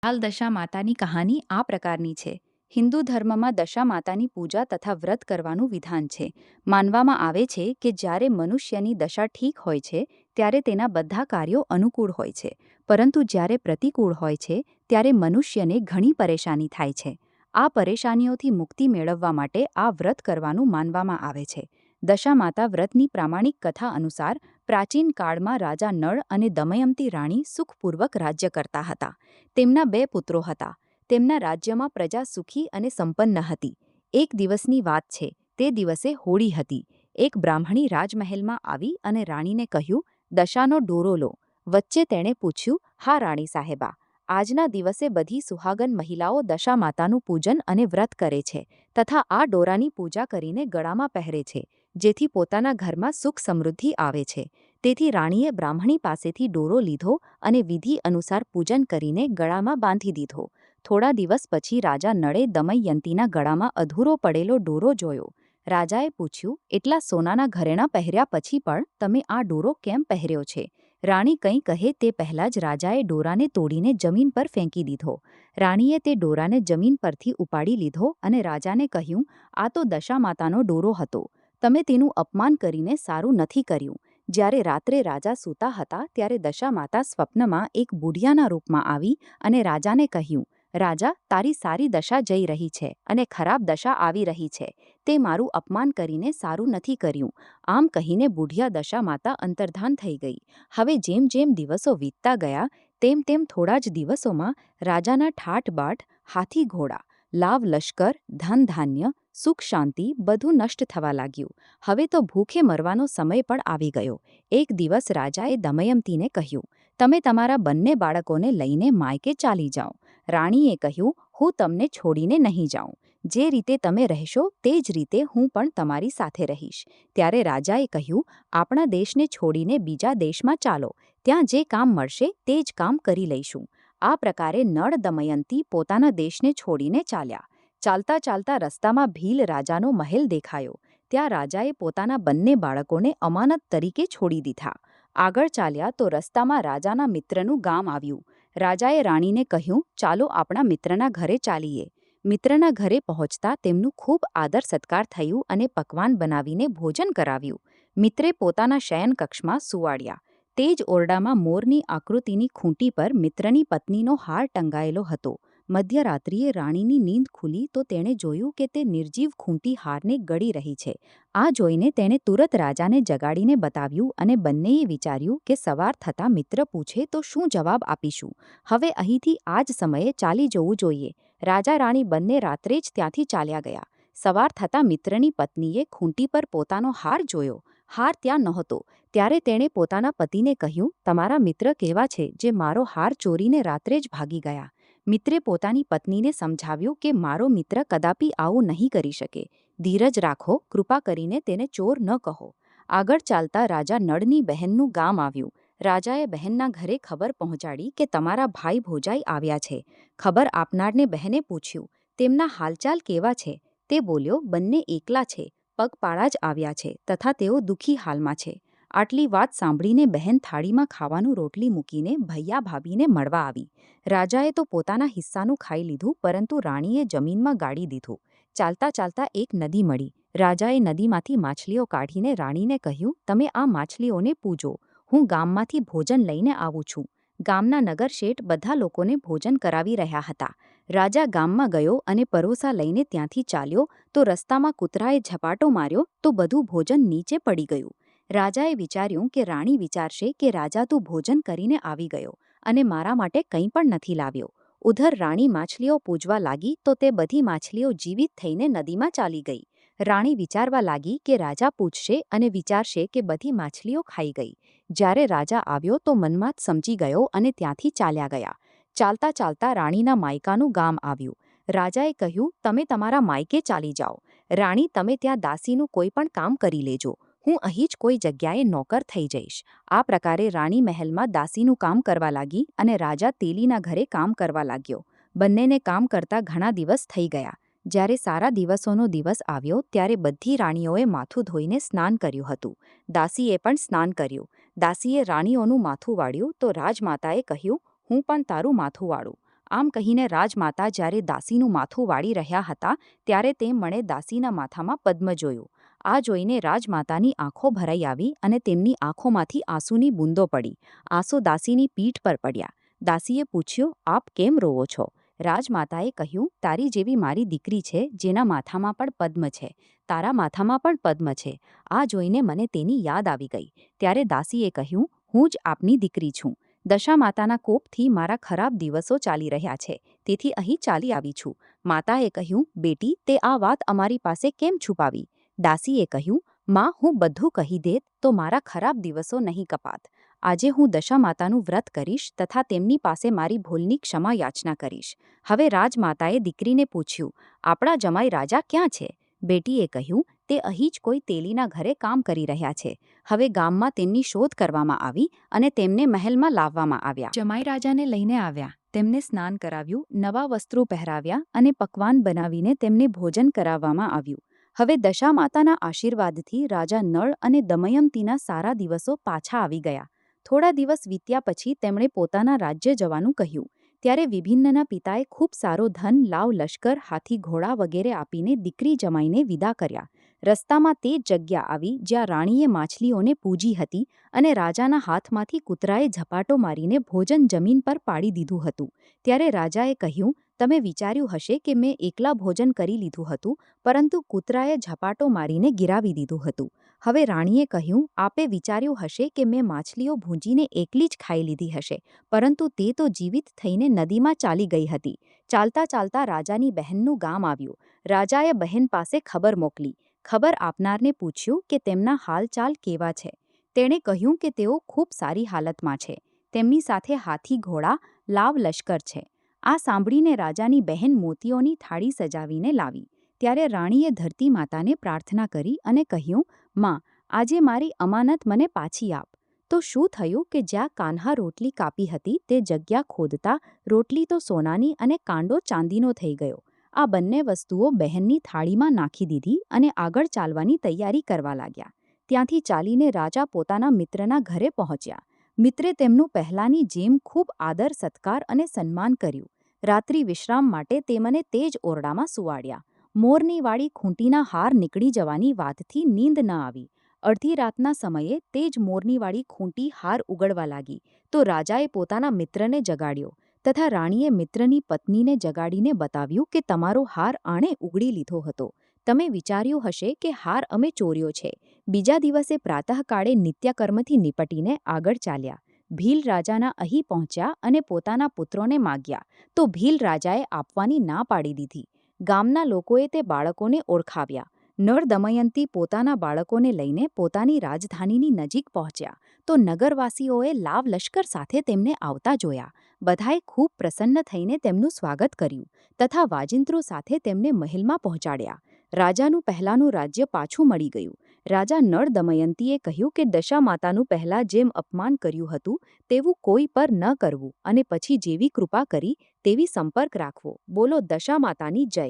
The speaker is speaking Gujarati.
હાલ દશા માતાની કહાની આ પ્રકારની છે. હિન્દુ ધર્મમાં દશા માતાની પૂજા તથા વ્રત કરવાનું વિધાન છે. માનવામાં આવે છે કે જ્યારે મનુષ્યની દશા ઠીક હોય છે ત્યારે તેના બધા કાર્યો અનુકૂળ હોય છે, પરંતુ જ્યારે પ્રતિકૂળ હોય છે ત્યારે મનુષ્યને ઘણી પરેશાની થાય છે. આ પરેશાનીઓથી મુક્તિ મેળવવા માટે આ વ્રત કરવાનું માનવામાં આવે છે. દશા માતા વ્રતની પ્રામાણિક કથા અનુસાર પ્રાચીન કાળમાં રાજા નળ અને દમયંતી રાણી સુખપૂર્વક રાજ્ય કરતા હતા. તેમના 2 પુત્રો હતા. તેમના રાજ્યમાં પ્રજા સુખી અને સંપન્ન હતી. એક દિવસની વાત છે. તે દિવસે હોળી હતી. એક બ્રાહ્મણી રાજમહેલમાં આવી અને રાણીને કહ્યું, દશાનો ડોરો લો. વચ્ચે તેણે પૂછ્યું, હા રાણી સાહેબા, આજના દિવસે બધી સુહાગન મહિલાઓ દશા માતાનું પૂજન અને વ્રત કરે છે તથા આ ડોરાની પૂજા કરીને ગળામાં પહેરે છે, જેથી પોતાના ઘરમાં સુખ સમૃદ્ધિ આવે છે. તેથી રાણીએ બ્રાહ્મણી પાસેથી ડોરો લીધો અને વિધિ અનુસાર પૂજન કરીને ગળામાં બાંધી દીધો. થોડા દિવસ પછી રાજા નળે દમયંતીના ગળામાં અધૂરો પડેલો ડોરો જોયો. રાજાએ પૂછ્યું, એટલા સોનાના ઘરેણાં પહેર્યા પછી પણ તમે આ ડોરો કેમ પહેર્યો છે? રાણી કંઈ કહે તે પહેલાં જ રાજાએ ડોરાને તોડીને જમીન પર ફેંકી દીધો. રાણીએ તે ડોરાને જમીન પરથી ઉપાડી લીધો અને રાજાને કહ્યું, આ તો દશા માતાનો ડોરો હતો. તમે તેનું અપમાન કરીને સારું નથી કર્યું. જ્યારે રાત્રે રાજા સૂતા હતા ત્યારે દશા માતા સ્વપ્નમાં એક બુઢિયાના રૂપમાં આવી અને રાજાને કહ્યું, રાજા, તારી સારી દશા જઈ રહી છે અને ખરાબ દશા આવી રહી છે. તે મારું અપમાન કરીને સારું નથી કર્યું. આમ કહીને બુઢિયા દશા માતા અંતર્ધાન થઈ ગઈ. હવે જેમ જેમ દિવસો વીતતા ગયા તેમ તેમ થોડા જ દિવસોમાં રાજાના ઠાઠબાઠ, હાથી ઘોડા, લાવ લશ્કર, ધન ધાન્ય, સુખ શાંતિ બધું નષ્ટ થવા લાગ્યું. હવે તો ભૂખે મરવાનો સમય પણ આવી ગયો. એક દિવસ રાજાએ દમયંતીને કહ્યું, તમે તમારા બંને બાળકોને લઈને માયકે ચાલી જાઓ. રાણીએ કહ્યું, હું તમને છોડીને નહીં જાઉં. જે રીતે તમે રહેશો તે જ રીતે હું પણ તમારી સાથે રહીશ. ત્યારે રાજાએ કહ્યું, આપણા દેશને છોડીને બીજા દેશમાં ચાલો. ત્યાં જે કામ મળશે તે જ કામ કરી લઈશું. આ પ્રકારે નળ દમયંતી પોતાના દેશને છોડીને ચાલ્યા. ચાલતા ચાલતા રસ્તામાં ભીલ રાજાનો મહેલ દેખાયો. ત્યાં રાજાએ પોતાના બંને બાળકોને અમાનત તરીકે છોડી દીધા. આગળ ચાલ્યા તો રસ્તામાં રાજાના મિત્રનું ગામ આવ્યું. રાજાએ રાણીને કહ્યું, ચાલો આપણા મિત્રના ઘરે ચાલીએ. મિત્રના ઘરે પહોંચતા તેમનું ખૂબ આદર સત્કાર થયું અને પકવાન બનાવીને ભોજન કરાવ્યું. મિત્રે પોતાના શયનકક્ષમાં સુવાડ્યા. તે જ ઓરડામાં મોરની આકૃતિની ખૂંટી પર મિત્રની પત્નીનો હાર ટંગાયેલો હતો. મધ્યરાત્રિએ રાણીની નીંદ ખુલી તો તેણે જોયું કે તે નિર્જીવ ખૂંટી હારને ગળી રહી છે. આ જોઈને તેણે તુરત રાજાને જગાડીને બતાવ્યું અને બંનેએ વિચાર્યું કે સવાર થતાં મિત્ર પૂછે તો શું જવાબ આપીશું. હવે અહીંથી આ જ સમયે ચાલી જવું જોઈએ. રાજા રાણી બંને રાત્રે જ ત્યાંથી ચાલ્યા ગયા. સવાર થતાં મિત્રની પત્નીએ ખૂંટી પર પોતાનો હાર જોયો. હાર ત્યાં નહોતો. ત્યારે તેણે પોતાના પતિને કહ્યું, તમારા મિત્ર કેવા છે જે મારો હાર ચોરીને રાત્રે જ ભાગી ગયા? મિત્રે પોતાની પત્નીને સમજાવ્યું કે મારો મિત્ર કદાપી આવું નહીં કરી શકે. ધીરજ રાખો, કૃપા કરીને તેને ચોર ન કહો. આગળ ચાલતા રાજા નળની બહેનનું ગામ આવ્યું. રાજાએ બહેનના ઘરે ખબર પહોંચાડી કે તમારા ભાઈ ભોજાઈ આવ્યા છે. ખબર આપનારને બહેને પૂછ્યું, તેમના હાલચાલ કેવા છે? તે બોલ્યો, બંને એકલા છે, પગપાળા જ આવ્યા છે તથા તેઓ દુઃખી હાલમાં છે. આટલી વાત સાંભળીને બહેન થાળીમાં ખાવાનું રોટલી મૂકીને ભૈયા ભાભીને મળવા આવી. રાજાએ તો પોતાના હિસ્સાનું ખાઈ લીધું, પરંતુ રાણીએ જમીનમાં ગાળી દીધું. ચાલતા ચાલતા એક નદી મળી. રાજાએ નદીમાંથી માછલીઓ કાઢીને રાણીને કહ્યું, તમે આ માછલીઓને પૂજો. હું ગામમાંથી ભોજન લઈને આવું છું. ગામના નગર શેઠ બધા લોકોને ભોજન કરાવી રહ્યા હતા. રાજા ગામમાં ગયો અને પરોસા લઈને ત્યાંથી ચાલ્યો તો રસ્તામાં કૂતરાએ ઝપાટો માર્યો તો બધું ભોજન નીચે પડી ગયું. રાજાએ વિચાર્યું કે રાણી વિચારશે કે રાજા તું ભોજન કરીને આવી ગયો અને મારા માટે કંઈ પણ નથી લાવ્યો. ઉધર રાણી માછલીઓ પૂજવા લાગી તો તે બધી માછલીઓ જીવિત થઈને નદીમાં ચાલી ગઈ. રાણી વિચારવા લાગી કે રાજા પૂછશે અને વિચારશે કે બધી માછલીઓ ખાઈ ગઈ. જ્યારે રાજા આવ્યો તો મનમાં જ સમજી ગયો અને ત્યાંથી ચાલ્યા ગયા. ચાલતા ચાલતા રાણીના માયકાનું ગામ આવ્યું. રાજાએ કહ્યું, તમે તમારા માયકે ચાલી જાઓ. રાણી, તમે ત્યાં દાસીનું કોઈ પણ કામ કરી લેજો. હું અહીં જ કોઈ જગ્યાએ નોકર થઈ જઈશ. આ પ્રકારે રાણી મહેલમાં દાસીનું કામ કરવા લાગી અને રાજા તેલીના ઘરે કામ કરવા લાગ્યો. બંનેને કામ કરતા ઘણા દિવસ થઈ ગયા. જ્યારે સારા દિવસોનો દિવસ આવ્યો ત્યારે બધી રાણીઓએ માથું ધોઈને સ્નાન કર્યું હતું. દાસીએ પણ સ્નાન કર્યું. દાસીએ રાણીઓનું માથું વાળ્યું તો રાજમાતાએ કહ્યું, હું પણ તારું માથું વાળું. આમ કહીને રાજમાતા જ્યારે દાસીનું માથું વાળી રહ્યા હતા ત્યારે તેમણે દાસીના માથામાં પદ્મ જોયું. આ જોઈને રાજમાતાની આંખો ભરાઈ આવી અને તેમની આંખોમાંથી આંસુની બૂંદો પડી. આંસુ દાસીની પીઠ પર પડ્યા. દાસીએ પૂછ્યું, આપ કેમ રોવો છો? રાજમાતાએ કહ્યું, તારી જેવી મારી દીકરી છે જેના માથામાં પણ પદ્મ છે. તારા માથામાં પણ પદ્મ છે. આ જોઈને મને તેની યાદ આવી ગઈ. ત્યારે દાસીએ કહ્યું, હું જ આપની દીકરી છું. દશામાતાના કોપથી મારા ખરાબ દિવસો ચાલી રહ્યા છે, તેથી અહીં ચાલી આવી છું. માતાએ કહ્યું, બેટી, તે આ વાત અમારી પાસે કેમ છુપાવી? દાસીએ કહ્યું, માં, હું બધું કહી દેત તો મારા ખરાબ દિવસો નહીં કપાત. આજે હું દશામાતાનું વ્રત કરીશ તથા તેમની પાસે મારી ભૂલની ક્ષમા યાચના કરીશ. હવે રાજમાતાએ દીકરીને પૂછ્યું, આપણા જમાઈ રાજા ક્યાં છે? બેટીએ કહ્યું, તે અહીં જ કોઈ તેલીના ઘરે કામ કરી રહ્યા છે. હવે ગામમાં તેમની શોધ કરવામાં આવી અને તેમને મહેલમાં લાવવામાં આવ્યા. જમાઈ રાજાને લઈને આવ્યા, તેમને સ્નાન કરાવ્યું, નવા વસ્ત્રો પહેરાવ્યા અને પકવાન બનાવીને તેમને ભોજન કરાવવામાં આવ્યું. હવે દશામાતાના આશીર્વાદથી રાજા નળ અને દમયંતીના સારા દિવસો પાછા આવી ગયા. થોડા દિવસ વીત્યા પછી તેમણે પોતાના રાજ્ય જવાનું કહ્યું. ત્યારે વિભિન્નના પિતાએ ખૂબ સારો ધન, લાવ, લશ્કર, હાથી, ઘોડા વગેરે આપીને દીકરી જમાઈને વિદા કર્યા. રસ્તામાં તે જ જગ્યા આવી જ્યાં રાણીએ માછલીઓને પૂજી હતી અને રાજાના હાથમાંથી કૂતરાએ ઝપાટો મારીને ભોજન જમીન પર પાડી દીધું હતું. ત્યારે રાજાએ કહ્યું, તમે વિચાર્યું હશે કે મેં એકલા ભોજન કરી લીધું હતું, પરંતુ કૂતરાએ ઝપાટો મારીને ગિરાવી દીધું હતું. હવે રાણીએ કહ્યું, આપે વિચાર્યું હશે કે મેં માછલીઓ ભૂંજીને એકલી જ ખાઈ લીધી હશે, પરંતુ તે તો જીવિત થઈને નદીમાં ચાલી ગઈ હતી. ચાલતા ચાલતા રાજાની બહેનનું ગામ આવ્યું. રાજાએ બહેન પાસે ખબર મોકલી. ખબર આપનારને પૂછ્યું કે તેમના હાલચાલ કેવા છે. તેણે કહ્યું કે તેઓ ખૂબ સારી હાલતમાં છે. તેમની સાથે હાથી, ઘોડા, લાવ, લશ્કર છે. આ સાંભળીને રાજાની બહેન મોતીઓની થાળી સજાવીને લાવી. ત્યારે રાણીએ ધરતી માતાને પ્રાર્થના કરી અને કહ્યું, માં, આજે મારી અમાનત મને પાછી આપ. તો શું થયું કે જ્યાં કાન્હા રોટલી કાપી હતી તે જગ્યા ખોદતા રોટલી તો સોનાની અને કાંડો ચાંદીનો થઈ ગયો. આ બંને વસ્તુઓ બહેનની થાળીમાં નાખી દીધી અને આગળ ચાલવાની તૈયારી કરવા લાગ્યા. ત્યાંથી ચાલીને રાજા પોતાના મિત્રના ઘરે પહોંચ્યા. મિત્રે તેમનું પહેલાંની જેમ ખૂબ આદર, સત્કાર અને સન્માન કર્યું. રાત્રિ વિશ્રામ માટે તે મને તે જ ઓરડામાં સુવાડ્યા. મોરની વાળી ખૂંટીના હાર નીકળી જવાની વાતથી નીંદ ન આવી. અડધી રાતના સમયે તે જ મોરની વાળી ખૂંટી હાર ઉગડવા લાગી તો રાજાએ પોતાના મિત્રને જગાડ્યો તથા રાણીએ મિત્રની પત્નીને જગાડીને બતાવ્યું કે તમારો હાર આણે ઉગડી લીધો હતો. તમે વિચાર્યું હશે કે હાર અમે ચોર્યો છે. બીજા દિવસે પ્રાતઃકાળે નિત્યકર્મથી નિપટીને આગળ ચાલ્યા. ભીલ રાજાના અહીં પહોંચ્યા અને પોતાના પુત્રોને માગ્યા તો ભીલ રાજાએ આપવાની ના પાડી દીધી. ગામના લોકોએ તે બાળકોને ઓળખાવ્યા. નળ દમયંતી પોતાના બાળકોને લઈને પોતાની રાજધાનીની નજીક પહોંચ્યા તો નગરવાસીઓએ લાવ લશ્કર સાથે તેમને આવતા જોયા. બધાએ ખૂબ પ્રસન્ન થઈને તેમનું સ્વાગત કર્યું તથા વાજિંત્રો સાથે તેમને મહેલમાં પહોંચાડ્યા. રાજાનું પહેલાંનું રાજ્ય પાછું મળી ગયું. રાજા નળ દમયંતીએ કહ્યું કે દશામાતાનું પહેલાં જેમ અપમાન કર્યું હતું તેવું કોઈ પર ન કરવું અને પછી જેવી કૃપા કરી તેવી સંપર્ક રાખવો. બોલો દશામાતાની જય.